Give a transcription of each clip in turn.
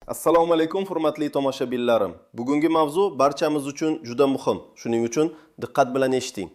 Assalomu alaykum hurmatli tomoshabinlarim. Bugungi mavzu barchamiz uchun juda muhim. Shuning uchun diqqat bilan eshiting.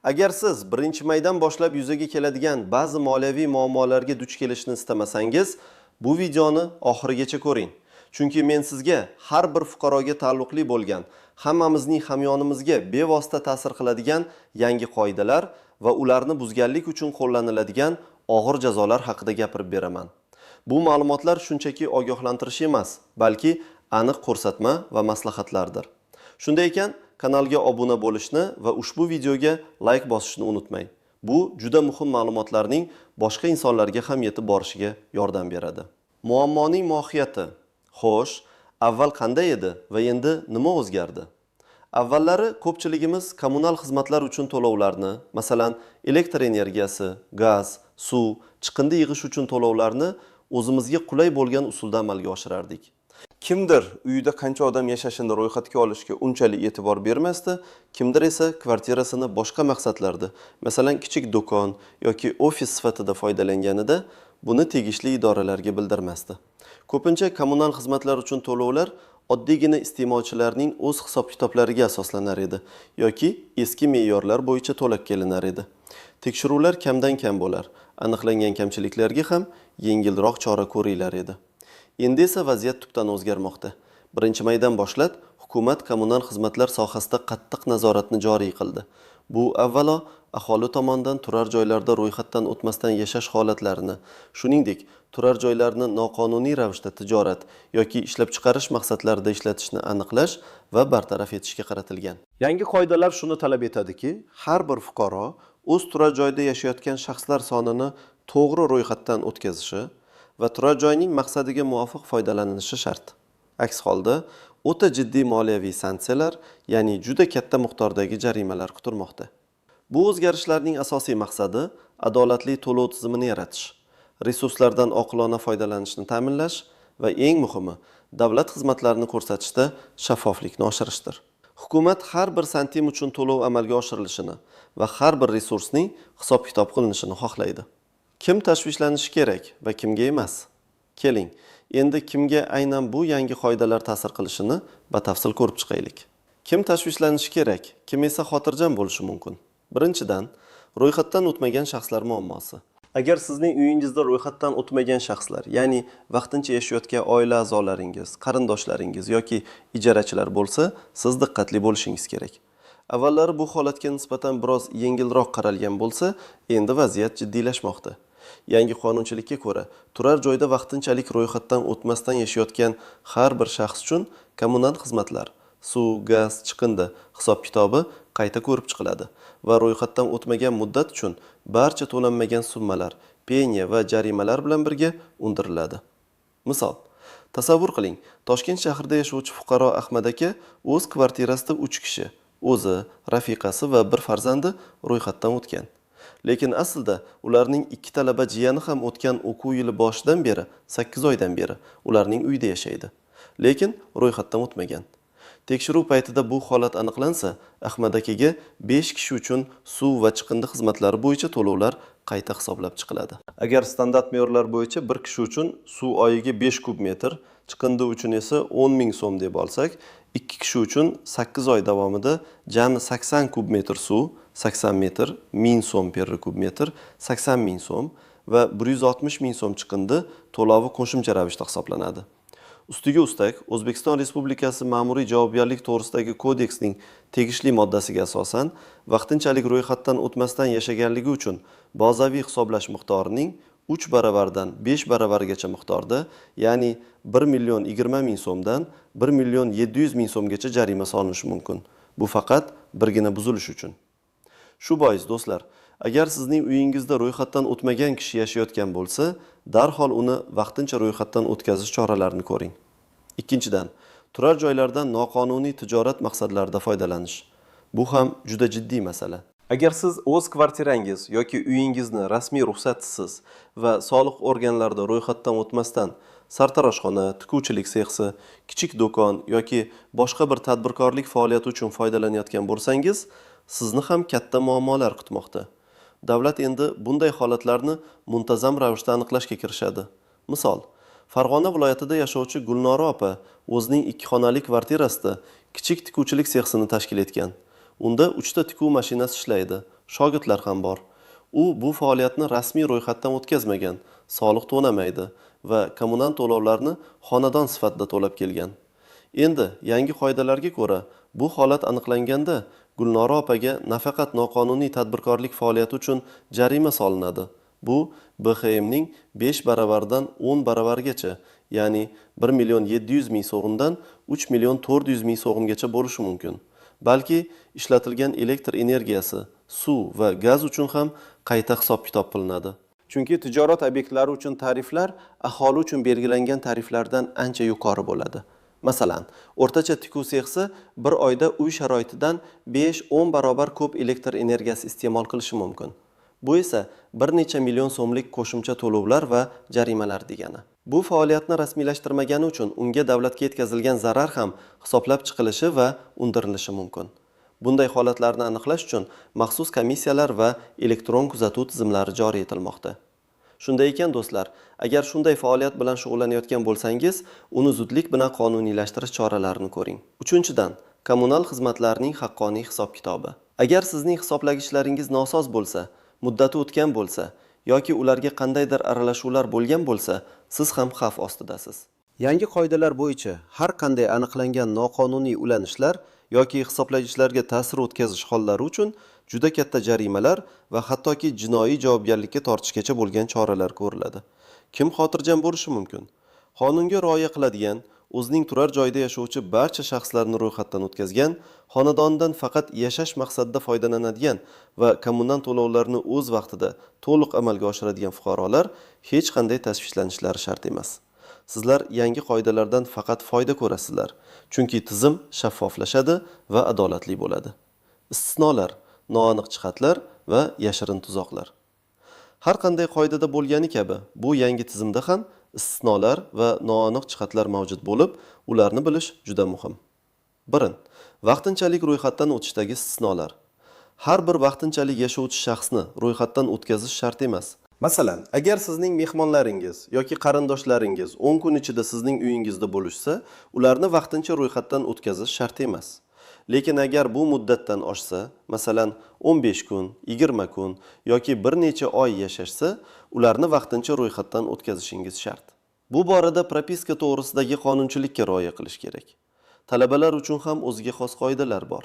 Agar siz 1-maydan boshlab yuzaga keladigan ba'zi moliyaviy muammolarga duch kelishni istamasangiz, bu videoni oxirigacha ko'ring. Chunki men sizga har bir fuqaroga taalluqli bo'lgan, hammamizning hamyonimizga bevosita ta'sir qiladigan yangi qoidalar va ularni buzganlik uchun qo'llaniladigan og'ir jazolar haqida gapirib beraman. Bu ma'lumotlar shunchaki ogohlantirish emas, balki aniq ko'rsatma va maslahatlardir. Shunday ekan, kanalga obuna bo'lishni va ushbu videoga like bosishni unutmang. Bu juda muhim ma'lumotlarning boshqa insonlarga ham yetib borishiga yordam beradi. Muammoning mohiyati. Xo'sh, avval qanday edi va endi nima o'zgardi? Avvallari ko'pchiligimiz kommunal xizmatlar uchun to'lovlarni, masalan, elektr energiyasi, gaz, suv, chiqindi yig'ish uchun to'lovlarni o'zimizga qulay bo'lgan usulda amalga oshirardik. Kimdir uyida qancha odam yashashini ro'yxatga olishga unchalik e'tibor bermasdi, kimdir esa kvartirasini boshqa maqsadlarda, masalan, kichik do'kon yoki ofis sifatida foydalanganida buni tegishli idoralarga bildirmasdi. Ko'pincha kommunal xizmatlar uchun to'lovlar oddiygina iste'molchilarning o'z hisob-kitoblariga asoslanar edi yoki eski me'yorlar bo'yicha to'lab kelinar edi. Tekshiruvlar kamdan kam bo'lar, aniqlangan kamchiliklarga ham yengilroq chora ko'rilar edi. Endi esa vaziyat tubdan o'zgarmoqda. 1-maydan boshlab hukumat kommunal xizmatlar sohasida qattiq nazoratni joriy qildi. Bu avvalo aholi tomonidan turar joylarda ro'yxatdan o'tmasdan yashash holatlarini, shuningdek, turar joylarni noqonuniy ravishda tijorat yoki ishlab chiqarish maqsadlarida ishlatishni aniqlash va bartaraf etishga qaratilgan. Yangi qoidalar shuni talab etadiki, har bir fuqaro o'z turar joyida yashayotgan shaxslar sonini to'g'ri ro'yxatdan o'tkazishi va turar joyning maqsadiga muvofiq foydalanilishi shart. Aks holda o'ta jiddiy moliyaviy sanksiyalar, ya'ni juda katta miqdordagi jarimalar kutilmoqda. Bu o'zgarishlarning asosiy maqsadi adolatli to'lov tizimini yaratish, resurslardan oqilona foydalanishni ta'minlash va eng muhimi, davlat xizmatlarini ko'rsatishda shaffoflikni oshirishdir. Hukumat har bir santim uchun to'lov amalga oshirilishini va har bir resursning hisob-kitob qilinishini xohlaydi. Kim tashvishlanishi kerak va kimga emas? Keling, endi kimga aynan bu yangi qoidalar ta'sir qilishini batafsil ko'rib chiqaylik. Kim tashvishlanishi kerak, kim esa xotirjam bo'lishi mumkin? Birinchidan, ro'yxatdan o'tmagan shaxslar muammosi. Agar sizning uyingizda ro'yxatdan o'tmagan shaxslar, ya'ni vaqtincha yashayotgan oila a'zolaringiz, qarindoshlaringiz yoki ijarachilar bo'lsa, siz diqqatli bo'lishingiz kerak. Avvallari bu holatga nisbatan biroz yengilroq qaralgan bo'lsa, endi vaziyat jiddiylashmoqda. Yangi qonunchilikka ko'ra, turar joyda vaqtinchalik ro'yxatdan o'tmasdan yashayotgan har bir shaxs uchun kommunal xizmatlar, suv, gaz, chiqindi hisob-kitobi qayta ko'rib chiqiladi va ro'yxatdan o'tmagan muddat uchun barcha to'lanmagan summalar, penya va jarimalar bilan birga undiriladi. Misol, tasavvur qiling, Toshkent shahrida yashovchi fuqaro Ahmad aka o'z kvartirasida 3 kishi, o'zi, rafiqasi va bir farzandi ro'yxatdan o'tgan. Lekin aslida ularning 2 talaba jiyani ham o'tgan o'quv yili boshidan beri, 8 oydan beri ularning uyida yashaydi. Lekin ro'yxatdan o'tmagan. Tekshiruv paytida bu holat aniqlansa, Ahmad akaga 5 kishi uchun suv va chiqindi xizmatlari bo'yicha to'lovlar qayta hisoblab chiqiladi. Agar standart me'yorlar bo'yicha bir kishi uchun suv oyiga 5 kub metr, chiqindi uchun esa 10 ming so'm deb olsak, 2 kishi uchun 8 oy davomida jami 80 kub metr suv, 80 metr, 1000 so'm per kub metr, 80 ming so'm va 160 ming so'm chiqindi to'lovi qo'shimcha ravishda hisoblanadi. Ustiga ustak, O'zbekiston Respublikasi Ma'muriy javobgarlik to'g'risidagi kodeksning tegishli moddasiga asosan vaqtinchalik ro'yxatdan o'tmasdan yashaganligi uchun bazaviy hisoblash miqdorining 3 baravardan 5 baravargacha miqdorda, ya'ni 1,20 million so'mdan 1,7 million so'mgacha jarima solinishi mumkin. Bu faqat birgina buzilish uchun. Shu bois do'stlar, agar sizning uyingizda ro'yxatdan o'tmagan kishi yashayotgan bo'lsa, darhol uni vaqtincha ro'yxatdan o'tkazish choralarini ko'ring. Ikkinchidan, turar joylardan noqonuniy tijorat maqsadlarida foydalanish. Bu ham juda jiddiy masala. Agar siz o'z kvartirangiz yoki uyingizni rasmiy ruxsatsiz va soliq organlarida ro'yxatdan o'tmasdan sartaroshxona, tikuvchilik sexi, kichik do'kon yoki boshqa bir tadbirkorlik faoliyati uchun foydalanayotgan bo'lsangiz, sizni ham katta muammolar kutmoqda. Davlat endi bunday holatlarni muntazam ravishda aniqlashga kirishadi. Misol, Farg'ona viloyatida yashovchi Gulnora opa o'zining 2 xonali kvartirasida kichik tikuvchilik sexini tashkil etgan. Unda 3 ta tikuv mashinasi ishlaydi, shogirdlar ham bor. U bu faoliyatni rasmiy ro'yxatdan o'tkazmagan, soliq to'lamaydi va kommunal to'lovlarni xonadon sifatida to'lab kelgan. Endi yangi qoidalarga ko'ra bu holat aniqlanganda Gulnora opaga nafaqat noqonuniy tadbirkorlik faoliyati uchun jarima solinadi. Bu BXMning 5 baravaridan 10 baravargacha, ya'ni 1 million 700 ming so'mdan 3 million 400 ming so'mgacha bo'lishi mumkin. Balki ishlatilgan elektr energiyasi, suv va gaz uchun ham qayta hisob-kitob qilinadi. Chunki tijorat obyektlari uchun tariflar aholi uchun belgilangan tariflardan ancha yuqori bo'ladi. Masalan, o'rtacha tikuv sexi bir oyda uy sharoitidan 5-10 barobar ko'p elektr energiyasi iste'mol qilishi mumkin. Bu esa bir necha million so'mlik qo'shimcha to'lovlar va jarimalar degani. Bu faoliyatni rasmiylashtirmagani uchun unga davlatga yetkazilgan zarar ham hisoblab chiqilishi va undirilishi mumkin. Bunday holatlarni aniqlash uchun maxsus komissiyalar va elektron kuzatuv tizimlari joriy etilmoqda. Shunday ekan do'stlar, agar shunday faoliyat bilan shug'ullanayotgan bo'lsangiz, uni zudlik bilan qonuniylashtirish choralarini ko'ring. 3-dan, kommunal xizmatlarning haqqoniy hisob-kitobi. Agar sizning hisoblagichlaringiz nosoz bo'lsa, muddati o'tgan bo'lsa yoki ularga qandaydir aralashuvlar bo'lgan bo'lsa, siz ham xavf ostidasiz. Yangi qoidalar bo'yicha har qanday aniqlangan noqonuniy ulanishlar yoki hisoblagichlarga ta'sir o'tkazish hollari uchun juda katta jarimalar va hattoki jinoiy javobgarlikka tortishgacha bo'lgan choralar ko'riladi. Kim xotirjam bo'lishi mumkin? Qonunga rioya qiladigan, o'zining turar joyida yashovchi barcha shaxslarni ro'yxatdan o'tkazgan, xonadonidan faqat yashash maqsadida foydalanadigan va kommunal to'lovlarni o'z vaqtida to'liq amalga oshiradigan fuqarolar hech qanday tashvishlanishlari shart emas. Sizlar yangi qoidalardan faqat foyda ko'rasizlar, chunki tizim shaffoflashadi va adolatli bo'ladi. Istisnolar, noaniq jihatlar va yashirin tuzoqlar. Har qanday qoidada bo'lgani kabi, bu yangi tizimda ham istisnolar va noaniq jihatlar mavjud bo'lib, ularni bilish juda muhim. 1. Vaqtinchalik ro'yxatdan o'tishdagi istisnolar. Har bir vaqtinchalik yashovchi shaxsni ro'yxatdan o'tkazish shart emas. Masalan, agar sizning mehmonlaringiz yoki qarindoshlaringiz 10 kun ichida sizning uyingizda bo'lishsa, ularni vaqtincha ro'yxatdan o'tkazish shart emas. Lekin agar bu muddatdan oshsa, masalan 15 kun, 20 kun yoki bir necha oy yashashsa, ularni vaqtincha ro'yxatdan o'tkazishingiz shart. Bu borada propiska to'g'risidagi qonunchilikka rioya qilish kerak. Talabalar uchun ham o'ziga xos qoidalar bor.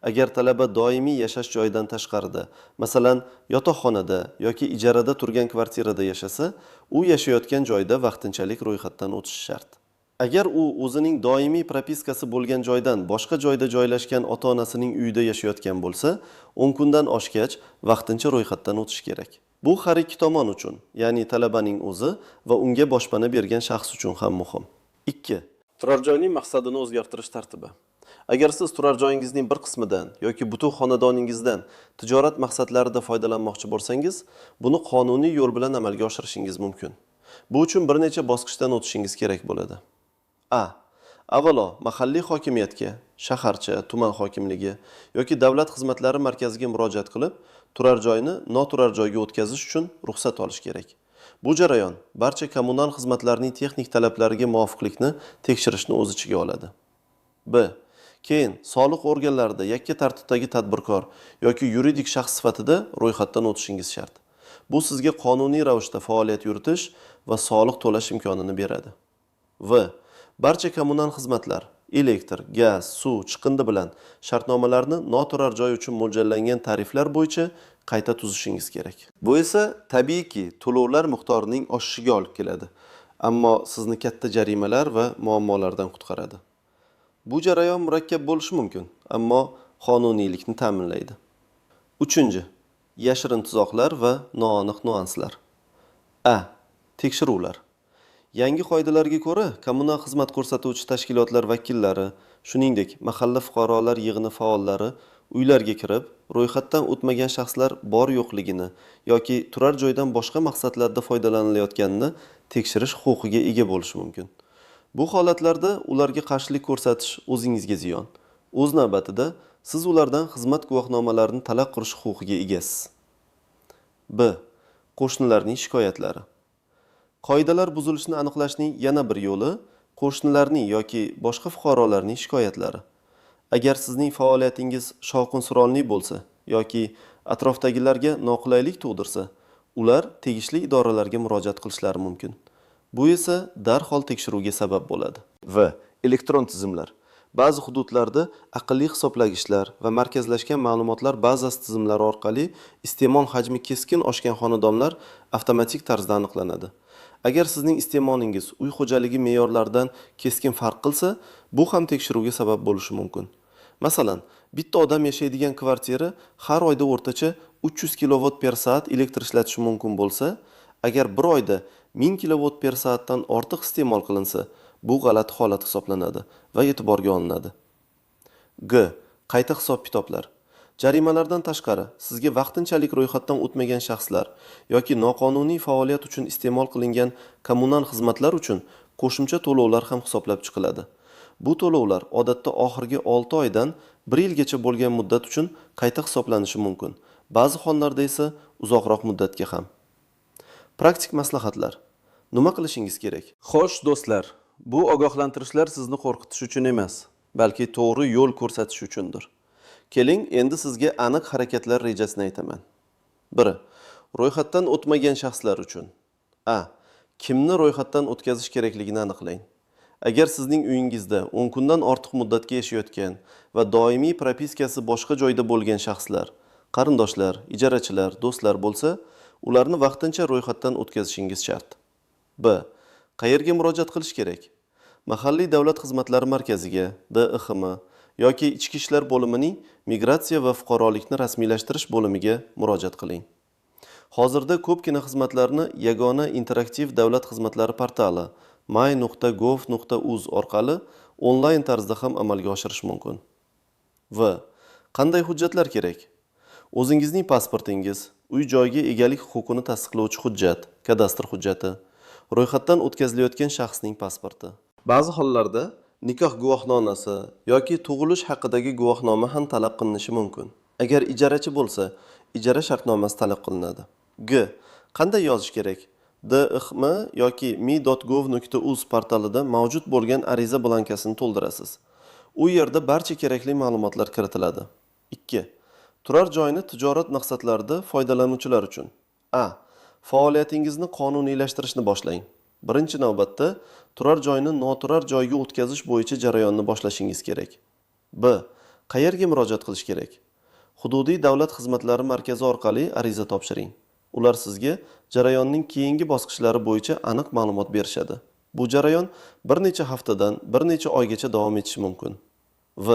Agar talaba doimiy yashash joyidan tashqarida, masalan, yotoqxonada yoki ijarada turgan kvartirada yashasa, u yashayotgan joyda vaqtinchalik ro'yxatdan o'tishi shart. Agar u o'zining doimiy propiskasi bo'lgan joydan boshqa joyda joylashgan ota-onasining uyida yashayotgan bo'lsa, 10 kundan oshgach vaqtincha ro'yxatdan o'tish kerak. Bu har ikki tomon uchun, ya'ni talabaning o'zi va unga boshpana bergan shaxs uchun ham muhim. 2. Turar joyning maqsadini o'zgartirish tartibi. Agar siz turar joyingizning bir qismidan yoki butun xonadoningizdan tijorat maqsadlarida foydalanmoqchi bo'lsangiz, buni qonuniy yo'l bilan amalga oshirishingiz mumkin. Bu uchun bir necha bosqichdan o'tishingiz kerak bo'ladi. A. Avvalo, mahalliy hokimiyatga, shaharcha, tuman hokimligi yoki davlat xizmatlari markaziga murojaat qilib, turar joyni noturar joyga o'tkazish uchun ruxsat olish kerak. Bu jarayon barcha kommunal xizmatlarning texnik talablariga muvofiqlikni tekshirishni o'z ichiga oladi. B. Keyin soliq organlarida yakka tartibdagi tadbirkor yoki yuridik shaxs sifatida ro'yxatdan o'tishingiz shart. Bu sizga qonuniy ravishda faoliyat yuritish va soliq to'lash imkonini beradi. V. Barcha kommunal xizmatlar, elektr, gaz, suv, chiqindi bilan shartnomalarni noturar joy uchun mo'ljallangan tariflar bo'yicha qayta tuzishingiz kerak. Bu esa tabiiyki to'lovlar miqdorining oshishiga olib keladi, ammo sizni katta jarimalar va muammolardan qutqaradi. Bu jarayon murakkab bo'lishi mumkin, ammo qonuniylikni ta'minlaydi. 3. Yashirin tuzoqlar va noaniq nuanslar. A. Tekshiruvlar. Yangi qoidalarga ko'ra, kommunal xizmat ko'rsatuvchi tashkilotlar vakillari, shuningdek, mahalla fuqarolar yig'ini faollari uylarga kirib, ro'yxatdan o'tmagan shaxslar bor yo'qligini yoki turar joydan boshqa maqsadlarda foydalanilayotganini tekshirish huquqiga ega bo'lishi mumkin. Bu holatlarda ularga qarshilik ko'rsatish o'zingizga ziyon. O'z navbatida siz ulardan xizmat guvohnomalarini talab qilish huquqiga egasiz. B. Qo'shnilarning shikoyatlari. Qoidalar buzilishini aniqlashning yana bir yo'li qo'shnilarning yoki boshqa fuqarolarning shikoyatlari. Agar sizning faoliyatingiz shovqin-suronli bo'lsa yoki atrofdagilarga noqulaylik tug'dirsa, ular tegishli idoralarga murojaat qilishlari mumkin. Bu esa darhol tekshiruvga sabab bo'ladi. Va elektron tizimlar. Ba'zi hududlarda aqlli hisoblagichlar va markazlashgan ma'lumotlar bazasi tizimlari orqali iste'mol hajmi keskin oshgan xonadonlar avtomatik tarzda aniqlanadi. Agar sizning iste'molingiz uy xo'jaligi me'yorlaridan keskin farq qilsa, bu ham tekshiruvga sabab bo'lishi mumkin. Masalan, bitta odam yashaydigan kvartira har oyda o'rtacha 300 kWh elektr ishlatishi mumkin bo'lsa, agar bir oyda 1000 kWh dan ortiq iste'mol qilinsa, bu g'alati holat hisoblanadi va e'tiborga olinadi. G. Qayta hisob-kitoblar. Jarimalardan tashqari, sizga vaqtinchalik ro'yxatdan o'tmagan shaxslar yoki noqonuniy faoliyat uchun iste'mol qilingan kommunal xizmatlar uchun qo'shimcha to'lovlar ham hisoblab chiqiladi. Bu to'lovlar odatda oxirgi 6 oydan 1 yilgacha bo'lgan muddat uchun qayta hisoblanishi mumkin. Ba'zi hollarda esa uzoqroq muddatga ham. Praktik maslahatlar. Nima qilishingiz kerak? Xo'sh, do'stlar, bu ogohlantirishlar sizni qo'rqitish uchun emas, balki to'g'ri yo'l ko'rsatish uchundir. Keling, endi sizga aniq harakatlar rejasini aytaman. 1. Ro'yxatdan o'tmagan shaxslar uchun. A. Kimni ro'yxatdan o'tkazish kerakligini aniqlang. Agar sizning uyingizda 10 kundan ortiq muddatga yashayotgan va doimiy propiskasi boshqa joyda bo'lgan shaxslar, qarindoshlar, ijarachilar, do'stlar bo'lsa, ularni vaqtincha ro'yxatdan o'tkazishingiz shart. B. Qayerga murojaat qilish kerak? Mahalliy davlat xizmatlari markaziga, DIXM yoki Ichki ishlar bo'limining migratsiya va fuqarolikni rasmiylashtirish bo'limiga murojaat qiling. Hozirda ko'pgina xizmatlarni yagona interaktiv davlat xizmatlari portali my.gov.uz orqali onlayn tarzda ham amalga oshirish mumkin. V. Qanday hujjatlar kerak? O'zingizning pasportingiz, uy-joyga egalik huquqini tasdiqlovchi hujjat, kadastr hujjati, ro'yxatdan o'tkazilayotgan shaxsning pasporti. Ba'zi hollarda nikoh guvohnomasi yoki tug'ilish haqidagi guvohnoma ham talab qilinishi mumkin. Agar ijarachi bo'lsa, ijara shartnomasi talab qilinadi. G. Qanday yozish kerak? DIXM yoki my.gov.uz portalida mavjud bo'lgan ariza blankasini to'ldirasiz. U yerda barcha kerakli ma'lumotlar kiritiladi. 2. Turar joyni tijorat maqsadlarida foydalanuvchilar uchun. A. Faoliyatingizni qonuniylashtirishni boshlang. Birinchi navbatda turar joyni noturar joyga o'tkazish bo'yicha jarayonni boshlashingiz kerak. B. Qayerga murojaat qilish kerak? Hududiy davlat xizmatlari markazi orqali ariza topshiring. Ular sizga jarayonning keyingi bosqichlari bo'yicha aniq ma'lumot berishadi. Bu jarayon bir necha haftadan bir necha oygacha davom etishi mumkin. V.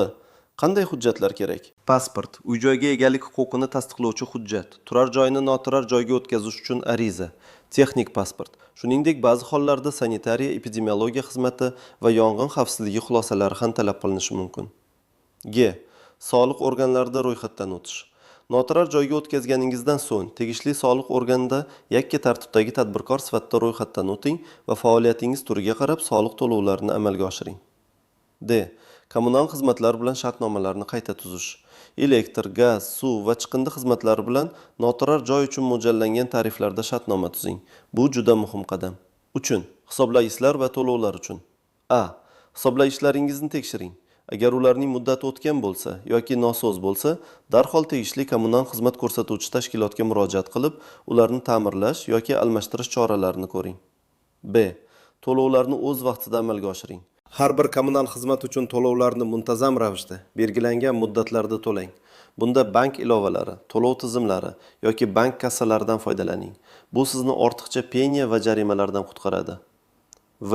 Qanday hujjatlar kerak? Pasport, uy-joyga egalik huquqini tasdiqlovchi hujjat, turar joyni noturar joyga o'tkazish uchun ariza, texnik pasport, shuningdek ba'zi hollarda sanitariya epidemiologiya xizmati va yong'in xavfsizligi xulosalari ham talab qilinishi mumkin. G. Soliq organlarida ro'yxatdan o'tish. Noturar joyga o'tkazganingizdan so'ng tegishli soliq organida yakka tartibdagi tadbirkor sifatida ro'yxatdan o'ting va faoliyatingiz turiga qarab soliq to'lovlarini amalga oshiring. D. Kommunal xizmatlar bilan shartnomalarni qayta tuzish. Elektr, gaz, suv va chiqindi xizmatlari bilan noturar joy uchun mo'ljallangan tariflarda shartnoma tuzing. Bu juda muhim qadam. 3. Hisoblagichlar va to'lovlar uchun. A. Hisoblagishlaringizni tekshiring. Agar ularning muddati o'tgan bo'lsa yoki nosoz bo'lsa, darhol tegishli kommunal xizmat ko'rsatuvchi tashkilotga murojaat qilib, ularni ta'mirlash yoki almashtirish choralarini ko'ring. B. To'lovlarni o'z vaqtida amalga oshiring. Har bir kommunal xizmat uchun to'lovlarni muntazam ravishda belgilangan muddatlarda to'lang. Bunda bank ilovalari, to'lov tizimlari yoki bank kassalaridan foydalaning. Bu sizni ortiqcha penya va jarimalardan qutqaradi. V.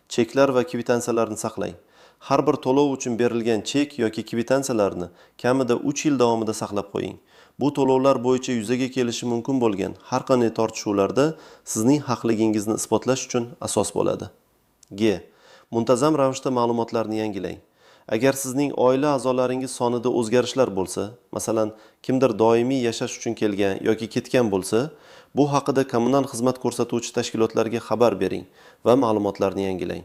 Cheklar va kvitansiyalarni saqlang. Har bir to'lov uchun berilgan chek yoki kvitansiyalarni kamida 3 yil davomida saqlab qo'ying. Bu to'lovlar bo'yicha yuzaga kelishi mumkin bo'lgan har qanday tortishuvlarda sizning haqligingizni isbotlash uchun asos bo'ladi. G. Muntazam ravishda ma'lumotlarni yangilang. Agar sizning oila a'zolaringiz sonida o'zgarishlar bo'lsa, masalan, kimdir doimiy yashash uchun kelgan yoki ketgan bo'lsa, bu haqida kommunal xizmat ko'rsatuvchi tashkilotlarga xabar bering va ma'lumotlarni yangilang.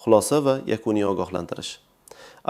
Xulosa va yakuniy ogohlantirish.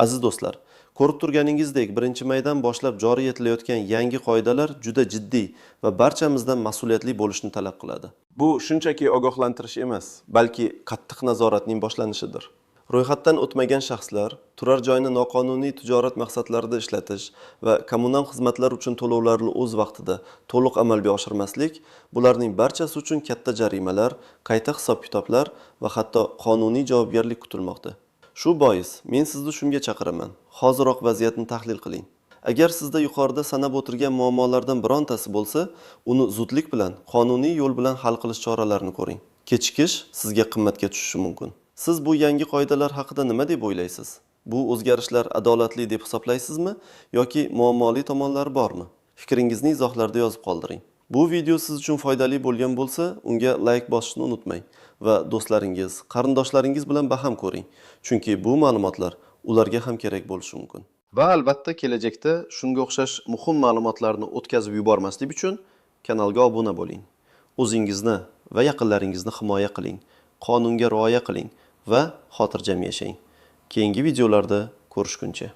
Aziz do'stlar, Ko'rib turganingizdek, 1-maydan boshlab joriy etilayotgan yangi qoidalar juda jiddiy va barchamizdan mas'uliyatli bo'lishni talab qiladi. Bu shunchaki ogohlantirish emas, balki qattiq nazoratning boshlanishidir. Ro'yxatdan o'tmagan shaxslar, turar joyni noqonuniy tijorat maqsadlarida ishlatish va kommunal xizmatlar uchun to'lovlarni o'z vaqtida to'liq amalga oshirmaslik, bularning barchasi uchun katta jarimalar, qayta hisob-kitoblar va hatto qonuniy javobgarlik kutilmoqda. Shu bois, men sizni shunga chaqiraman. Hoziroq vaziyatni tahlil qiling. Agar sizda yuqorida sanab o'tirgan muammolardan birontasi bo'lsa, uni zudlik bilan, qonuniy yo'l bilan hal qilish choralarini ko'ring. Kechikish sizga qimmatga tushishi mumkin. Siz bu yangi qoidalar haqida nima deb o'ylaysiz? Bu o'zgarishlar adolatli deb hisoblaysizmi yoki muammoli tomonlari bormi? Fikringizni izohlarda yozib qoldiring. Bu video siz uchun foydali bo'lgan bo'lsa, unga like bosishni unutmang va do'stlaringiz, qarindoshlaringiz bilan baham ko'ring, chunki bu ma'lumotlar ularga ham kerak bo'lishi mumkin. Va albatta kelajakda shunga o'xshash muhim ma'lumotlarni o'tkazib yubormaslik uchun kanalga obuna bo'ling. O'zingizni va yaqinlaringizni himoya qiling, qonunga rioya qiling va xotirjam yashang. Keyingi videolarda ko'rishguncha